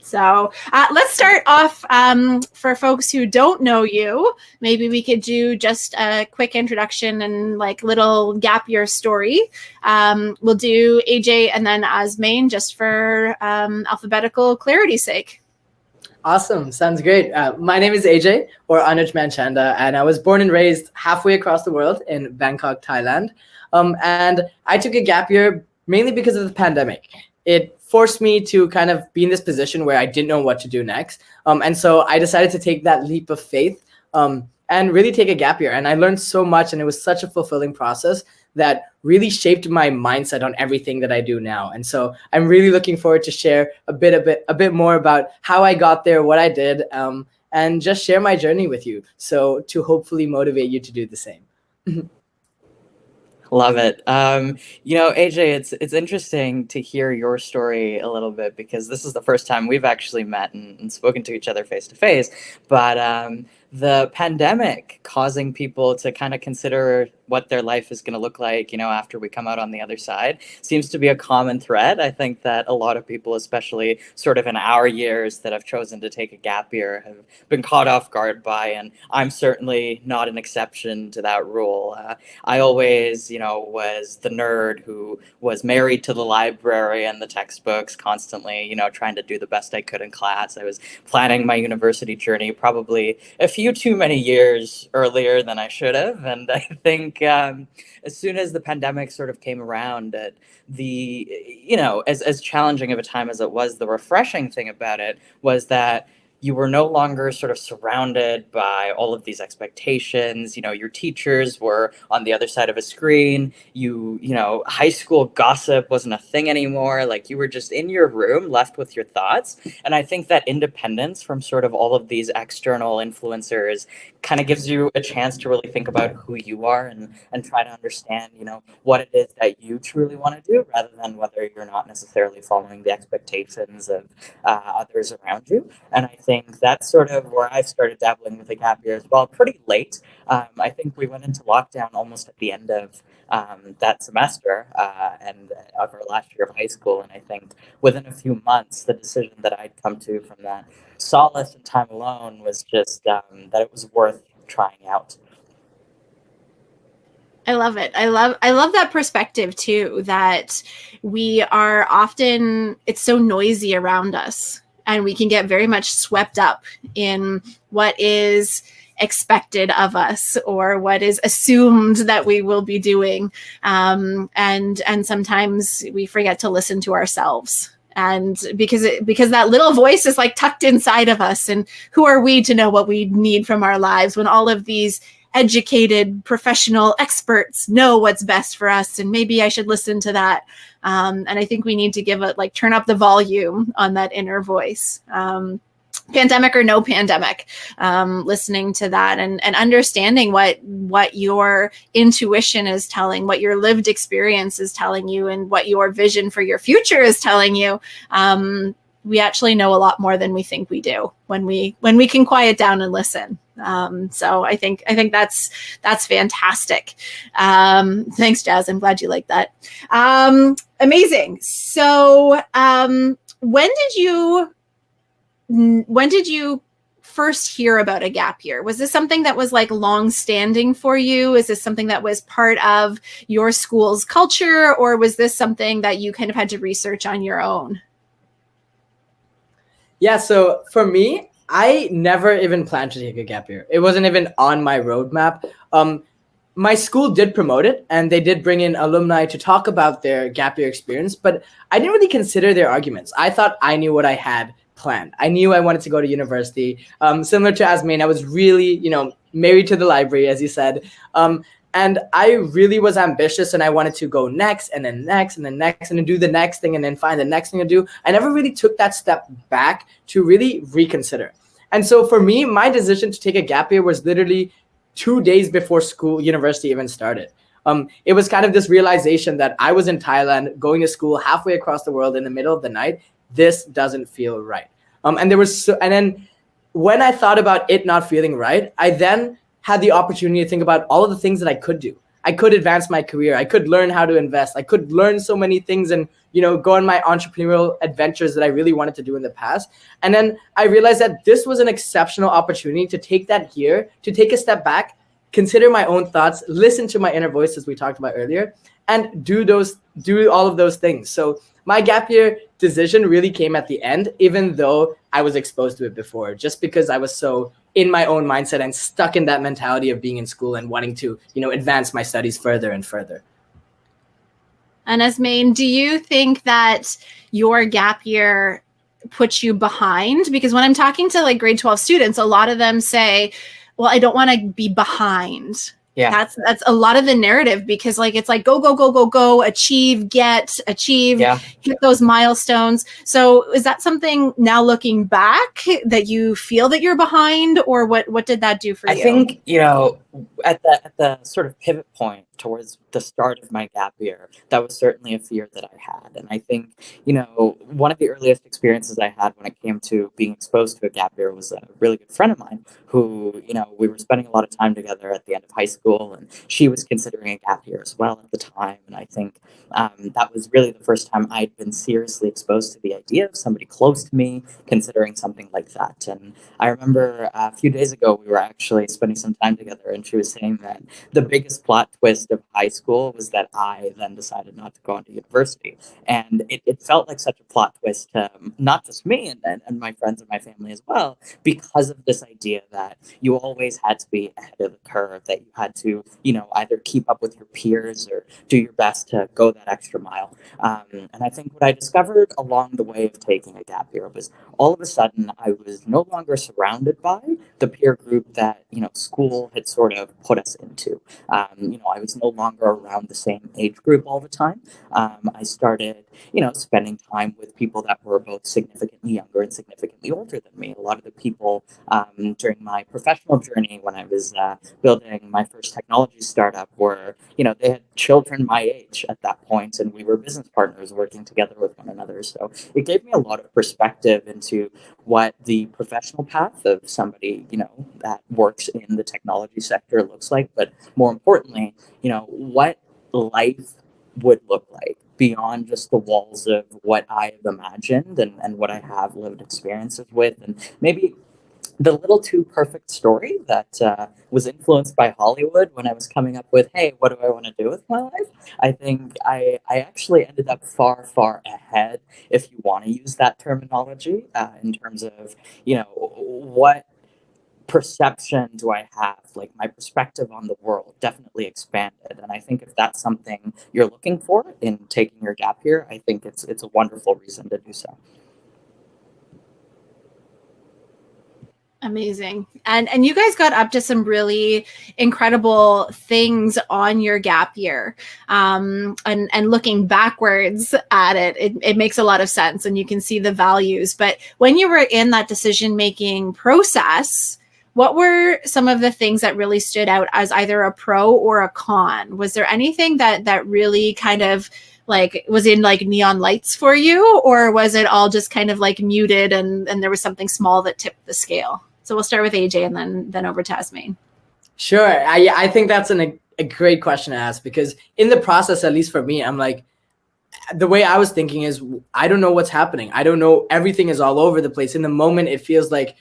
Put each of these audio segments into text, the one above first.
So let's start off for folks who don't know you. Maybe we could do just a quick introduction and like little gap year story. We'll do AJ and then Azmain just for alphabetical clarity's sake. Awesome. Sounds great. My name is AJ, or Anuj Manchanda, and I was born and raised halfway across the world in Bangkok, Thailand. And I took a gap year mainly because of the pandemic. It forced me to kind of be in this position where I didn't know what to do next. And so I decided to take that leap of faith and really take a gap year. And I learned so much, and it was such a fulfilling process that really shaped my mindset on everything that I do now. And so I'm really looking forward to share a bit more about how I got there, what I did, and just share my journey with you. So to hopefully motivate you to do the same. Love it. AJ, it's interesting to hear your story a little bit, because this is the first time we've actually met and spoken to each other face to face. But the pandemic causing people to kind of consider what their life is going to look like, after we come out on the other side seems to be a common thread. I think that a lot of people, especially sort of in our years that have chosen to take a gap year, have been caught off guard by, and I'm certainly not an exception to that rule. I always, was the nerd who was married to the library and the textbooks constantly, trying to do the best I could in class. I was planning my university journey probably a few too many years earlier than I should have. And I think as soon as the pandemic sort of came around, as challenging of a time as it was, the refreshing thing about it was that you were no longer sort of surrounded by all of these expectations. Your teachers were on the other side of a screen. High school gossip wasn't a thing anymore. Like, you were just in your room, left with your thoughts. And I think that independence from sort of all of these external influencers kind of gives you a chance to really think about who you are and try to understand, what it is that you truly want to do, rather than whether you're not necessarily following the expectations of others around you. And I think that's sort of where I started dabbling with the gap year as well, pretty late. I think we went into lockdown almost at the end of that semester and of our last year of high school. And I think within a few months, the decision that I'd come to from that solace and time alone was just that it was worth trying out. I love it. I love that perspective too, that we are often, it's so noisy around us, and we can get very much swept up in what is expected of us or what is assumed that we will be doing. And sometimes we forget to listen to ourselves. And because that little voice is like tucked inside of us, and who are we to know what we need from our lives when all of these educated professional experts know what's best for us, and maybe I should listen to that. And I think we need to turn up the volume on that inner voice. Pandemic or no pandemic, listening to that and understanding what your intuition is telling, what your lived experience is telling you, and what your vision for your future is telling you. We actually know a lot more than we think we do when we can quiet down and listen. So I think that's fantastic. Thanks, Jazz. I'm glad you like that. Amazing. So when did you first hear about a gap year? Was this something that was like long standing for you? Is this something that was part of your school's culture, or was this something that you kind of had to research on your own? Yeah, so for me, I never even planned to take a gap year. It wasn't even on my roadmap. My school did promote it, and they did bring in alumni to talk about their gap year experience, but I didn't really consider their arguments. I thought I knew what I had planned. I knew I wanted to go to university. Similar to Azmain, I was really, married to the library, as you said. And I really was ambitious, and I wanted to go next and then next and then next and then do the next thing and then find the next thing to do. I never really took that step back to really reconsider. And so for me, my decision to take a gap year was literally 2 days before university even started. It was kind of this realization that I was in Thailand, going to school halfway across the world in the middle of the night. This doesn't feel right. And then when I thought about it not feeling right, I then had the opportunity to think about all of the things that I could do. I could advance my career. I could learn how to invest. I could learn so many things and go on my entrepreneurial adventures that I really wanted to do in the past. And then I realized that this was an exceptional opportunity to take that year, to take a step back, consider my own thoughts, listen to my inner voice, as we talked about earlier, and do all of those things. So my gap year decision really came at the end, even though I was exposed to it before, just because I was so in my own mindset and stuck in that mentality of being in school and wanting to, advance my studies further and further. And Azmain, do you think that your gap year puts you behind? Because when I'm talking to like grade 12 students, a lot of them say, well, I don't want to be behind. Yeah. That's a lot of the narrative, because like it's like go, achieve, Yeah. hit those milestones. So is that something now looking back that you feel that you're behind, or what did that do for you? I think, at the sort of pivot point towards the start of my gap year, that was certainly a fear that I had. And I think, one of the earliest experiences I had when it came to being exposed to a gap year was a really good friend of mine who, we were spending a lot of time together at the end of high school, and she was considering a gap year as well at the time. And I think that was really the first time I'd been seriously exposed to the idea of somebody close to me considering something like that. And I remember a few days ago, we were actually spending some time together, and she was saying that the biggest plot twist of high school was that I then decided not to go on to university. And it felt like such a plot twist to not just me and my friends and my family as well, because of this idea that you always had to be ahead of the curve, that you had to, either keep up with your peers or do your best to go that extra mile. And I think what I discovered along the way of taking a gap year was all of a sudden I was no longer surrounded by the peer group that, school had sort of put us into. I was no longer around the same age group all the time. I started, spending time with people that were both significantly younger and significantly older than me. A lot of the people during my professional journey when I was building my first technology startup were, they had children my age at that point, and we were business partners working together with one another. So it gave me a lot of perspective into what the professional path of somebody, that works in the technology sector looks like, but more importantly, what life would look like beyond just the walls of what I have imagined and what I have lived experiences with, and maybe the little too perfect story that was influenced by Hollywood when I was coming up with, hey, what do I want to do with my life? I think I actually ended up far, far ahead, if you want to use that terminology, in terms of, what perception do I have? Like, my perspective on the world definitely expanded. And I think if that's something you're looking for in taking your gap year, I think it's a wonderful reason to do so. Amazing. And you guys got up to some really incredible things on your gap year. And looking backwards at it makes a lot of sense, and you can see the values. But when you were in that decision-making process, what were some of the things that really stood out as either a pro or a con? Was there anything that really kind of like was in like neon lights for you, or was it all just kind of like muted and there was something small that tipped the scale? So we'll start with AJ and then over to Azmain. Sure. I think that's a great question to ask, because in the process, at least for me, I'm like, the way I was thinking is, I don't know what's happening. I don't know. Everything is all over the place. In the moment, it feels like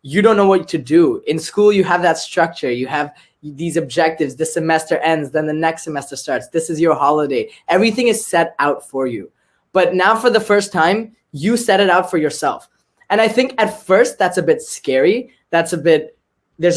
you don't know what to do. In school, you have that structure. You have these objectives. This semester ends, then the next semester starts. This is your holiday. Everything is set out for you. But now for the first time, you set it out for yourself. And I think at first that's a bit scary. There's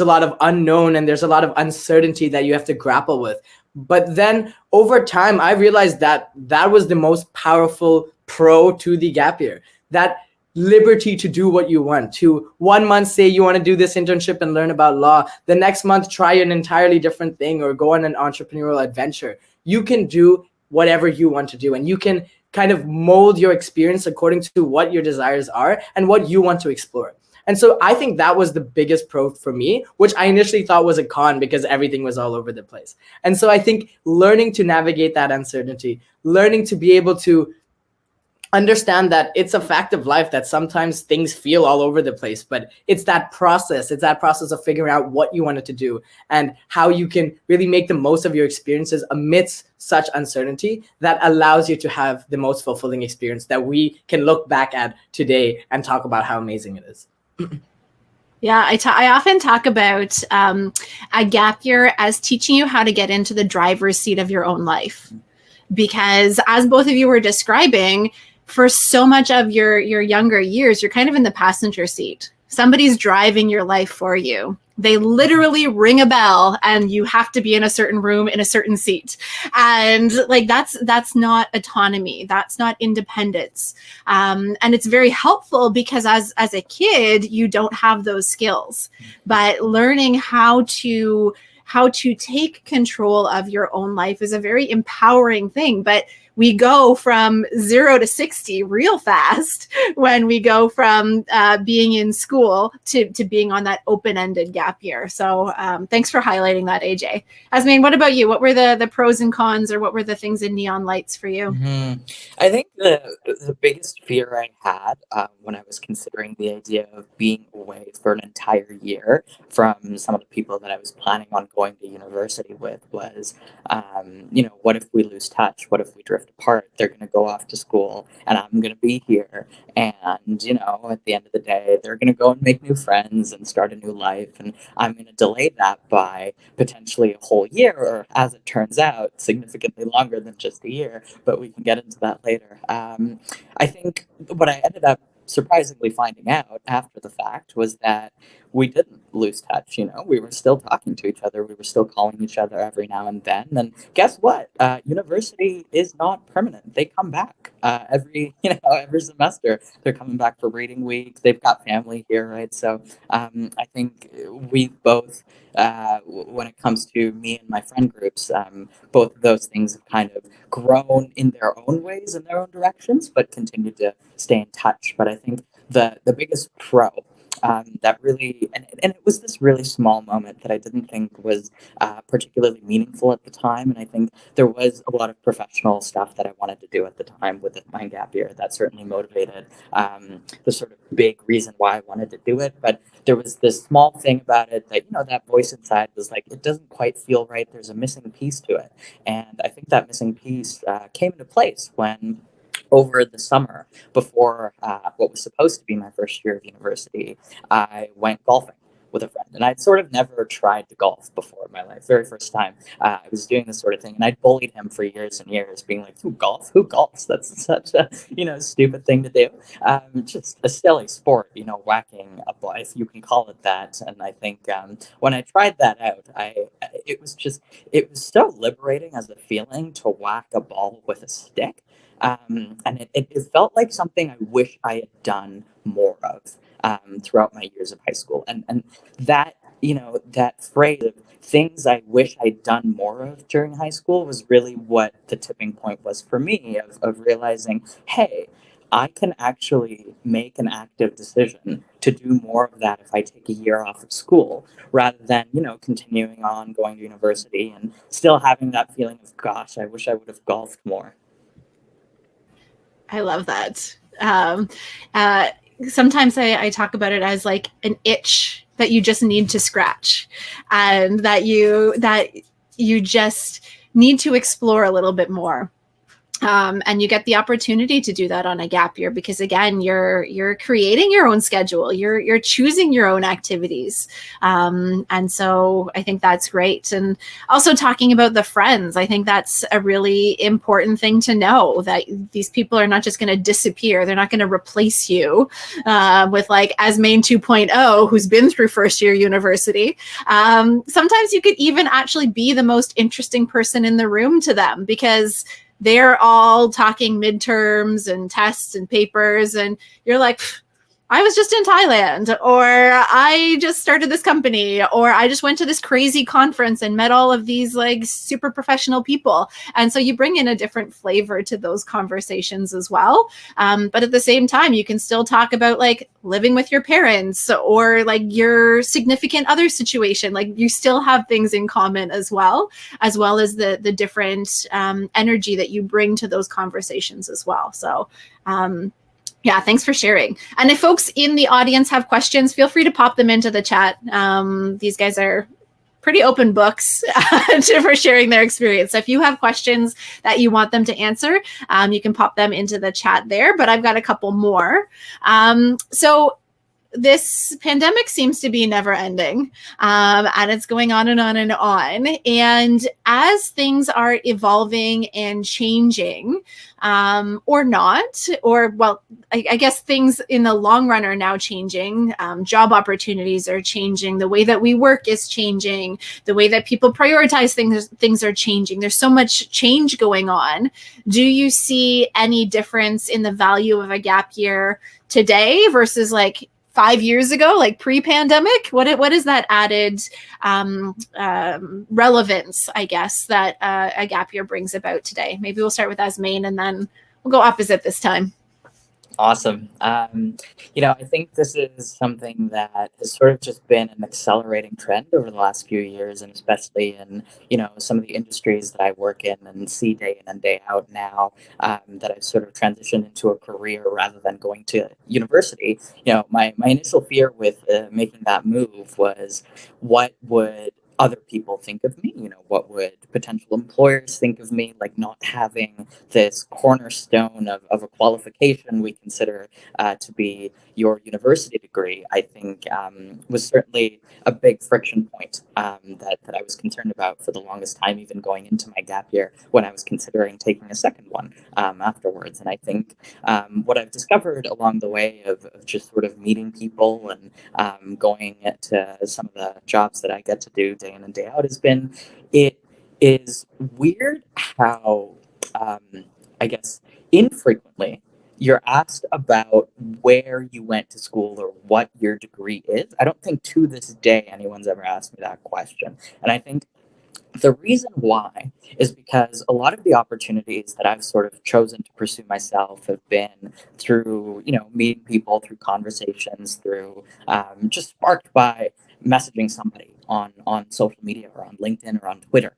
a lot of unknown and there's a lot of uncertainty that you have to grapple with. But then over time, I realized that was the most powerful pro to the gap year. That liberty to do what you want. To 1 month say you want to do this internship and learn about law. The next month try an entirely different thing or go on an entrepreneurial adventure. You can do whatever you want to do, and you can kind of mold your experience according to what your desires are and what you want to explore. And so I think that was the biggest pro for me, which I initially thought was a con because everything was all over the place. And so I think learning to navigate that uncertainty, learning to be able to understand that it's a fact of life that sometimes things feel all over the place, but it's that process of figuring out what you wanted to do and how you can really make the most of your experiences amidst such uncertainty that allows you to have the most fulfilling experience that we can look back at today and talk about how amazing it is. Yeah, I often talk about a gap year as teaching you how to get into the driver's seat of your own life. Because as both of you were describing, for so much of your younger years, you're kind of in the passenger seat. Somebody's driving your life for you. They literally ring a bell and you have to be in a certain room in a certain seat. And like, that's not autonomy. That's not independence. And it's very helpful because as a kid, you don't have those skills, but learning how to take control of your own life is a very empowering thing. But we go from 0 to 60 real fast when we go from being in school to being on that open-ended gap year. So thanks for highlighting that, AJ. Azmain, what about you? What were the pros and cons, or what were the things in neon lights for you? Mm-hmm. I think the biggest fear I had when I was considering the idea of being away for an entire year from some of the people that I was planning on going to university with was, what if we lose touch? What if we drift apart? They're going to go off to school and I'm going to be here. And, at the end of the day, they're going to go and make new friends and start a new life. And I'm going to delay that by potentially a whole year, or as it turns out, significantly longer than just a year. But we can get into that later. I think what I ended up surprisingly finding out after the fact was that we didn't lose touch. We were still talking to each other. We were still calling each other every now and then. And guess what? University is not permanent. They come back every semester. They're coming back for reading week. They've got family here, right? So I think we both, when it comes to me and my friend groups, both of those things have kind of grown in their own ways, in their own directions, but continue to stay in touch. But I think the biggest pro that really, and it was this really small moment that I didn't think was particularly meaningful at the time. And I think there was a lot of professional stuff that I wanted to do at the time with my gap year that certainly motivated the sort of big reason why I wanted to do it. But there was this small thing about it that, that voice inside was like, it doesn't quite feel right. There's a missing piece to it. And I think that missing piece came into place when, over the summer before what was supposed to be my first year of university, I went golfing with a friend. And I'd sort of never tried to golf before in my life. Very first time I was doing this sort of thing. And I bullied him for years and years, being like, who golfs? Who golfs? That's such a, stupid thing to do. Just a silly sport, whacking a ball, if you can call it that. And I think when I tried that out, it was so liberating as a feeling to whack a ball with a stick. And it felt like something I wish I had done more of throughout my years of high school. And that, that phrase of things I wish I'd done more of during high school was really what the tipping point was for me of realizing, hey, I can actually make an active decision to do more of that if I take a year off of school, rather than, continuing on going to university and still having that feeling of, gosh, I wish I would have golfed more. I love that. Sometimes I talk about it as like an itch that you just need to scratch, and that you just need to explore a little bit more. And you get the opportunity to do that on a gap year because, again, you're creating your own schedule. You're choosing your own activities. And so I think that's great. And also talking about the friends, I think that's a really important thing to know, that these people are not just going to disappear. They're not going to replace you with like Azmain 2.0, who's been through first year university. Sometimes you could even actually be the most interesting person in the room to them, because they're all talking midterms and tests and papers, and you're like, I was just in Thailand, or I just started this company, or I just went to this crazy conference and met all of these like super professional people. And so you bring in a different flavor to those conversations as well. But at the same time, you can still talk about like living with your parents or like your significant other situation. Like you still have things in common as well as the different energy that you bring to those conversations as well. So, yeah, thanks for sharing. And if folks in the audience have questions, feel free to pop them into the chat. These guys are pretty open books for sharing their experience. So if you have questions that you want them to answer, you can pop them into the chat there. But I've got a couple more. So this pandemic seems to be never ending, and it's going on and on and on. And as things are evolving and changing, or not, or well, I guess things in the long run are now changing. Job opportunities are changing. The way that we work is changing. The way that people prioritize things are changing. There's so much change going on. Do you see any difference in the value of a gap year today versus like 5 years ago, like pre-pandemic? What is that added relevance, I guess, that a gap year brings about today? Maybe we'll start with Azmain and then we'll go opposite this time. Awesome. I think this is something that has sort of just been an accelerating trend over the last few years, and especially in, some of the industries that I work in and see day in and day out now, that I've sort of transitioned into a career rather than going to university. My initial fear with making that move was, what would other people think of me? What would potential employers think of me? Like not having this cornerstone of a qualification we consider to be your university degree, I think was certainly a big friction point that I was concerned about for the longest time, even going into my gap year when I was considering taking a second one afterwards. And I think what I've discovered along the way of just sort of meeting people and going to some of the jobs that I get to do day in and day out has been, it is weird how, I guess, infrequently you're asked about where you went to school or what your degree is. I don't think to this day anyone's ever asked me that question. And I think the reason why is because a lot of the opportunities that I've sort of chosen to pursue myself have been through, meeting people, through conversations, through just sparked by messaging somebody on social media or on LinkedIn or on Twitter,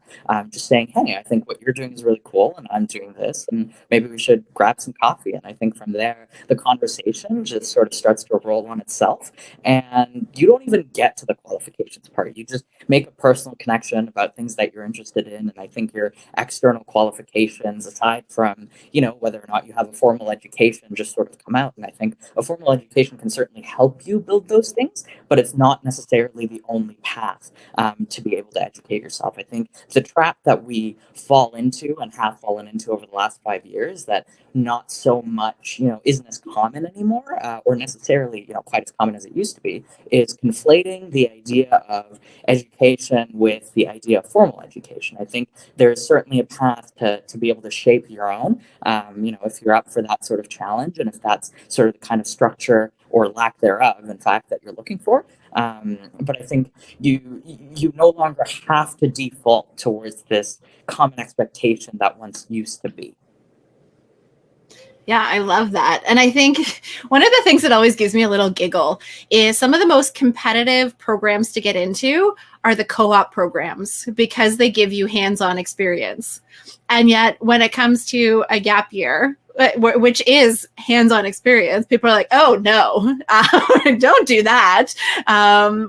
just saying, hey, I think what you're doing is really cool and I'm doing this and maybe we should grab some coffee. And I think from there, the conversation just sort of starts to roll on itself and you don't even get to the qualifications part. You just make a personal connection about things that you're interested in. And I think your external qualifications, aside from, whether or not you have a formal education, just sort of come out. And I think a formal education can certainly help you build those things, but it's not necessarily the only path to be able to educate yourself. I think the trap that we fall into and have fallen into over the last 5 years that not so much, isn't as common anymore, or necessarily, quite as common as it used to be, is conflating the idea of education with the idea of formal education. I think there's certainly a path to be able to shape your own, if you're up for that sort of challenge and if that's sort of the kind of structure or lack thereof, in fact, that you're looking for. But I think you no longer have to default towards this common expectation that once used to be. Yeah, I love that. And I think one of the things that always gives me a little giggle is some of the most competitive programs to get into are the co-op programs because they give you hands-on experience. And yet when it comes to a gap year, which is hands-on experience, people are like, oh no, don't do that.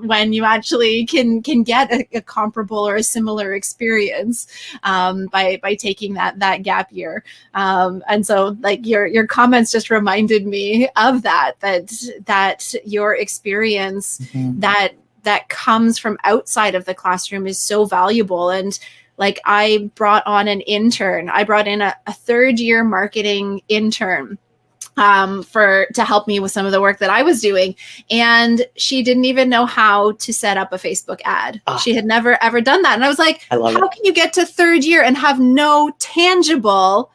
When you actually can get a comparable or a similar experience by taking that gap year. And so like your comments just reminded me of that your experience that comes from outside of the classroom is so valuable. And like I brought on an intern. I brought in a third-year marketing intern to help me with some of the work that I was doing. And she didn't even know how to set up a Facebook ad. She had never, ever done that. And I was like, how can you get to third year and have no tangible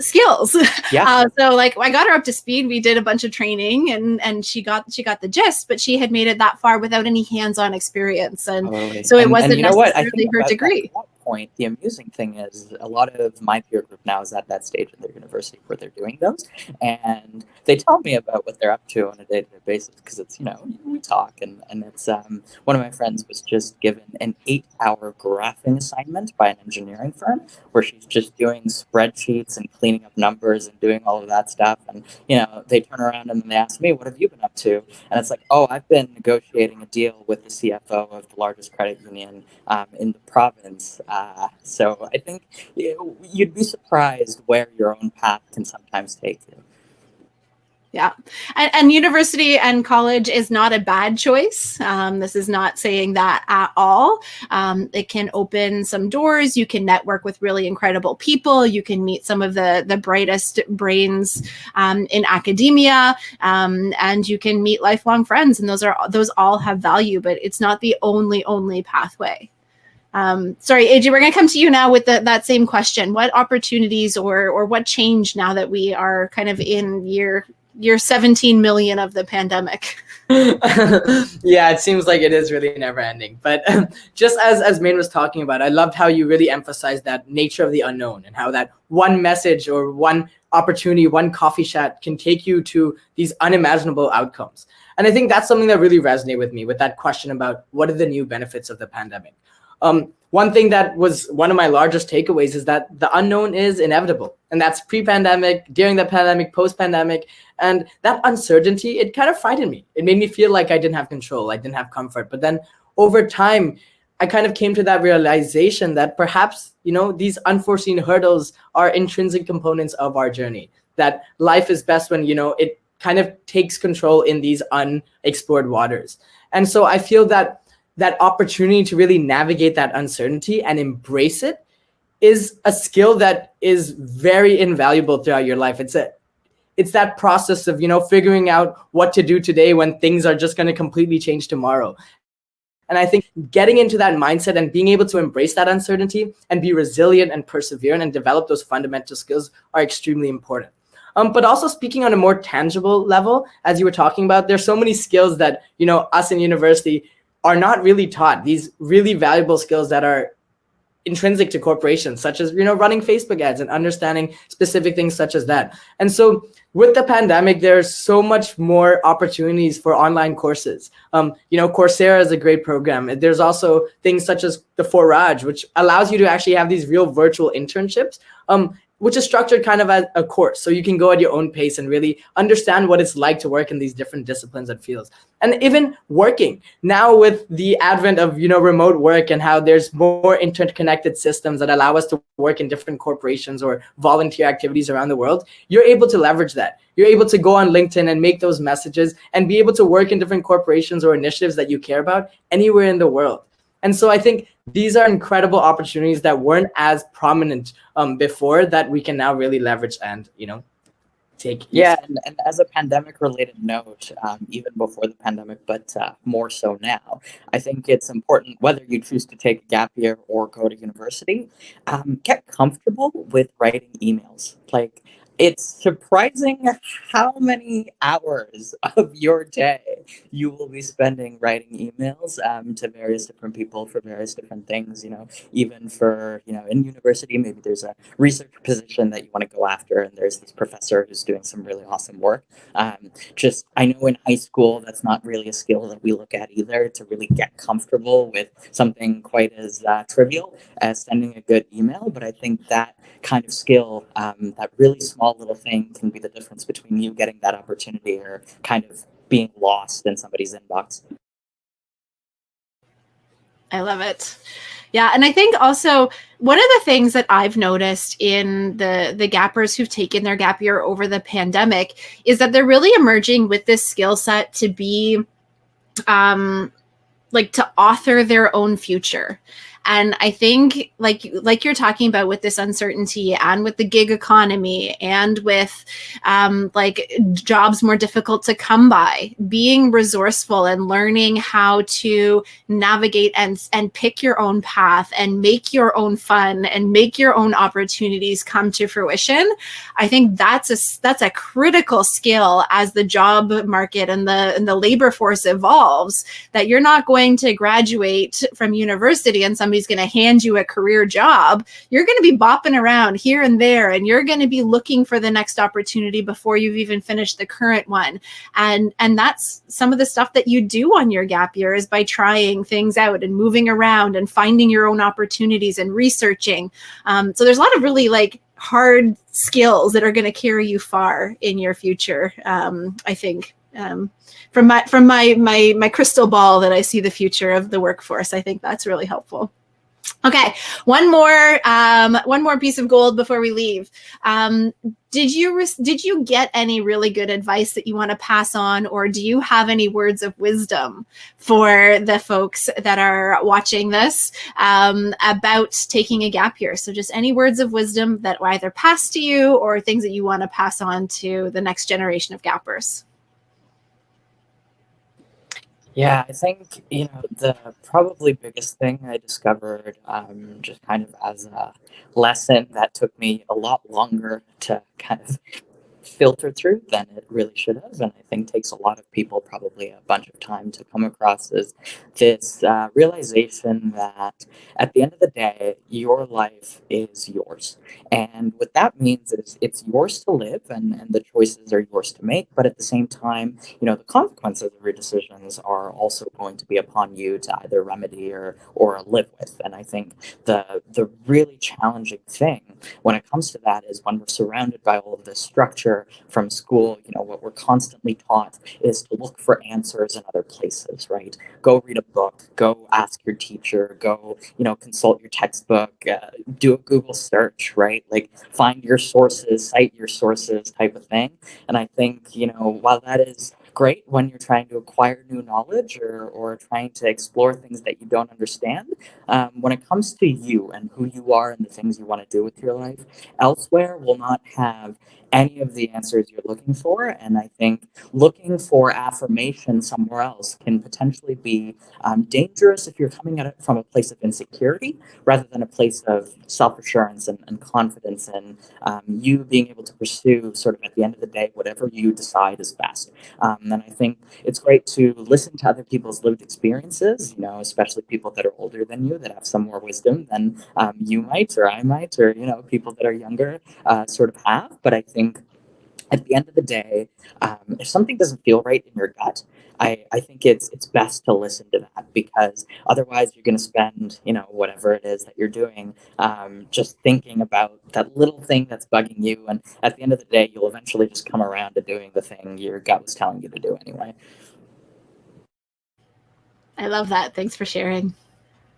skills. Yeah. So like I got her up to speed. We did a bunch of training and she got the gist, but she had made it that far without any hands-on experience. And Totally. so it wasn't you know what? I think necessarily her about degree. that point, the amusing thing is a lot of my peer group now is at that stage in their university where they're doing those, and they tell me about what they're up to on a day-to-day basis because it's, we talk, and it's one of my friends was just given an 8-hour graphing assignment by an engineering firm where she's just doing spreadsheets and cleaning up numbers and doing all of that stuff, and they turn around and then they ask me, what have you been up to? And it's like, oh, I've been negotiating a deal with the CFO of the largest credit union in the province. So I think you'd be surprised where your own path can sometimes take you. Yeah. And university and college is not a bad choice. This is not saying that at all. It can open some doors. You can network with really incredible people. You can meet some of the brightest brains in academia, and you can meet lifelong friends. And those all have value, but it's not the only pathway. Sorry, AJ, we're going to come to you now with that same question. What opportunities or what changed now that we are kind of in year 17 million of the pandemic? Yeah, it seems like it is really never ending. But just as Azmain was talking about, I loved how you really emphasized that nature of the unknown and how that one message or one opportunity, one coffee chat can take you to these unimaginable outcomes. And I think that's something that really resonated with me with that question about what are the new benefits of the pandemic. One thing that was one of my largest takeaways is that the unknown is inevitable. And that's pre-pandemic, during the pandemic, post-pandemic. And that uncertainty, it kind of frightened me. It made me feel like I didn't have control. I didn't have comfort. But then over time, I kind of came to that realization that perhaps, these unforeseen hurdles are intrinsic components of our journey. That life is best when, it kind of takes control in these unexplored waters. And so I feel that opportunity to really navigate that uncertainty and embrace it is a skill that is very invaluable throughout your life. It's that process of, figuring out what to do today when things are just going to completely change tomorrow. And I think getting into that mindset and being able to embrace that uncertainty and be resilient and perseverant and develop those fundamental skills are extremely important. But also speaking on a more tangible level, as you were talking about, there's so many skills that, us in university are not really taught. These really valuable skills that are intrinsic to corporations, such as, running Facebook ads and understanding specific things such as that. And so with the pandemic, there's so much more opportunities for online courses. Coursera is a great program. There's also things such as the Forage, which allows you to actually have these real virtual internships, which is structured kind of as a course. So you can go at your own pace and really understand what it's like to work in these different disciplines and fields. And even working now with the advent of, remote work and how there's more interconnected systems that allow us to work in different corporations or volunteer activities around the world, you're able to leverage that. You're able to go on LinkedIn and make those messages and be able to work in different corporations or initiatives that you care about anywhere in the world. And so I think these are incredible opportunities that weren't as prominent before that we can now really leverage and, take. Yeah, and as a pandemic-related note, even before the pandemic, but more so now, I think it's important, whether you choose to take a gap year or go to university, get comfortable with writing emails. Like, it's surprising how many hours of your day you will be spending writing emails to various different people for various different things. Even for, in university, maybe there's a research position that you want to go after, and there's this professor who's doing some really awesome work. I know in high school, that's not really a skill that we look at either, to really get comfortable with something quite as trivial as sending a good email. But I think that kind of skill, that really small little thing, can be the difference between you getting that opportunity or kind of being lost in somebody's inbox. I love it. Yeah. And I think also one of the things that I've noticed in the gappers who've taken their gap year over the pandemic is that they're really emerging with this skill set to be to author their own future. And I think like you're talking about with this uncertainty and with the gig economy and with like jobs more difficult to come by, being resourceful and learning how to navigate and pick your own path and make your own fun and make your own opportunities come to fruition. I think that's a critical skill as the job market and the labor force evolves, that you're not going to graduate from university and somebody's going to hand you a career job. You're going to be bopping around here and there, and you're going to be looking for the next opportunity before you've even finished the current one. And that's some of the stuff that you do on your gap year, is by trying things out and moving around and finding your own opportunities and researching. So there's a lot of really like hard skills that are going to carry you far in your future. I think from my crystal ball that I see the future of the workforce, I think that's really helpful. Okay, one more piece of gold before we leave. Did you get any really good advice that you want to pass on, or do you have any words of wisdom for the folks that are watching this about taking a gap year? So just any words of wisdom that were either passed to you or things that you want to pass on to the next generation of gappers. Yeah, I think, the probably biggest thing I discovered, just kind of as a lesson that took me a lot longer to kind of filter through than it really should have, and I think takes a lot of people probably a bunch of time to come across, is this realization that at the end of the day, your life is yours. And what that means is it's yours to live, and the choices are yours to make, but at the same time, the consequences of your decisions are also going to be upon you to either remedy or live with. And I think the really challenging thing when it comes to that is when we're surrounded by all of this structure from school, what we're constantly taught is to look for answers in other places, right? Go read a book, go ask your teacher, go, consult your textbook, do a Google search, right? Like find your sources, cite your sources type of thing. And I think, while that is great when you're trying to acquire new knowledge or trying to explore things that you don't understand, when it comes to you and who you are and the things you want to do with your life, elsewhere will not have any of the answers you're looking for. And I think looking for affirmation somewhere else can potentially be dangerous if you're coming at it from a place of insecurity rather than a place of self-assurance and confidence and you being able to pursue, sort of at the end of the day, whatever you decide is best. And I think it's great to listen to other people's lived experiences, especially people that are older than you, that have some more wisdom than you might, or I might, or, people that are younger sort of have. But I think at the end of the day, if something doesn't feel right in your gut, I think it's best to listen to that, because otherwise you're going to spend, whatever it is that you're doing, just thinking about that little thing that's bugging you. And at the end of the day, you'll eventually just come around to doing the thing your gut was telling you to do anyway. I love that. Thanks for sharing.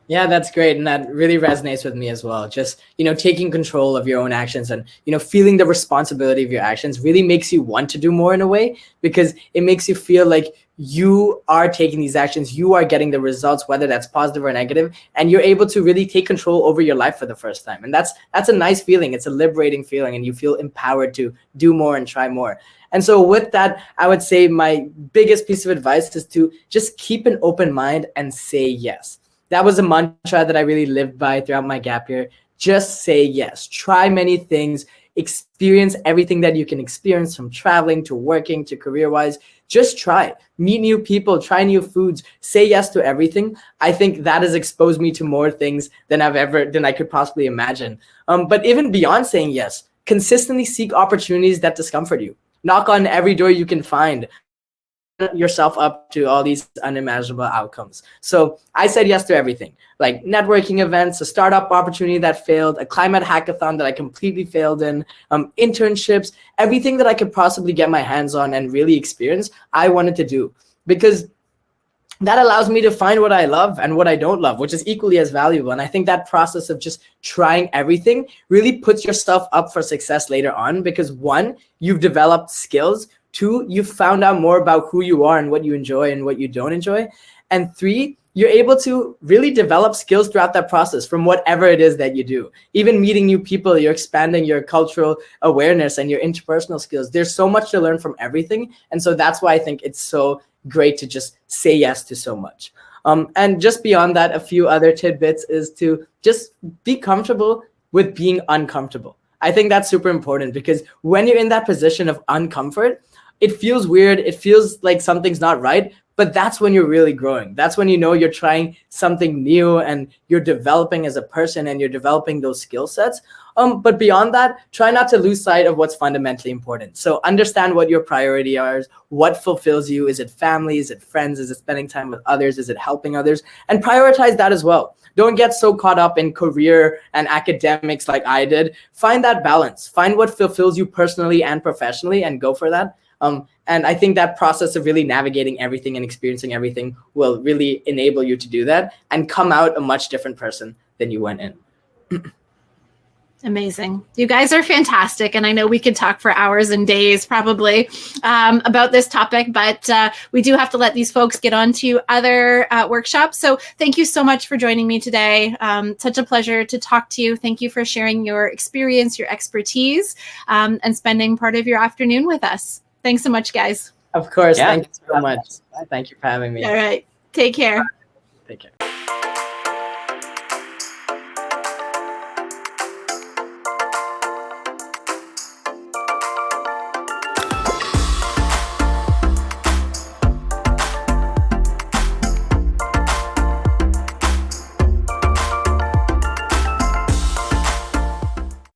Yeah, that's great. And that really resonates with me as well. Just, taking control of your own actions and, feeling the responsibility of your actions really makes you want to do more in a way, because it makes you feel like you are taking these actions, you are getting the results, whether that's positive or negative, and you're able to really take control over your life for the first time. And that's a nice feeling. It's a liberating feeling, and you feel empowered to do more and try more. And so with that, I would say my biggest piece of advice is to just keep an open mind and say yes. That was a mantra that I really lived by throughout my gap year. Just say yes. Try many things. Experience everything that you can experience, from traveling to working to career-wise. Just try. Meet new people. Try new foods. Say yes to everything. I think that has exposed me to more things than I could possibly imagine. But even beyond saying yes, consistently seek opportunities that discomfort you. Knock on every door you can find. Yourself up to all these unimaginable outcomes. So I said yes to everything, like networking events, a startup opportunity that failed, a climate hackathon that I completely failed in, internships, everything that I could possibly get my hands on and really experience, I wanted to do, because that allows me to find what I love and what I don't love, which is equally as valuable. And I think that process of just trying everything really puts yourself up for success later on, because one, you've developed skills. Two, you've found out more about who you are and what you enjoy and what you don't enjoy. And three, you're able to really develop skills throughout that process from whatever it is that you do. Even meeting new people, you're expanding your cultural awareness and your interpersonal skills. There's so much to learn from everything. And so that's why I think it's so great to just say yes to so much. And just beyond that, a few other tidbits is to just be comfortable with being uncomfortable. I think that's super important, because when you're in that position of uncomfort, it feels weird. It feels like something's not right. But that's when you're really growing. That's when you know you're trying something new and you're developing as a person and you're developing those skill sets. But beyond that, try not to lose sight of what's fundamentally important. So understand what your priority are, what fulfills you. Is it family? Is it friends? Is it spending time with others? Is it helping others? And prioritize that as well. Don't get so caught up in career and academics like I did. Find that balance. Find what fulfills you personally and professionally and go for that. And I think that process of really navigating everything and experiencing everything will really enable you to do that and come out a much different person than you went in. Amazing. You guys are fantastic. And I know we could talk for hours and days probably about this topic, but we do have to let these folks get on to other workshops. So thank you so much for joining me today. Such a pleasure to talk to you. Thank you for sharing your experience, your expertise, and spending part of your afternoon with us. Thanks so much, guys. Of course. Yeah. Thank you so much. Thank you for having me. All right. Take care.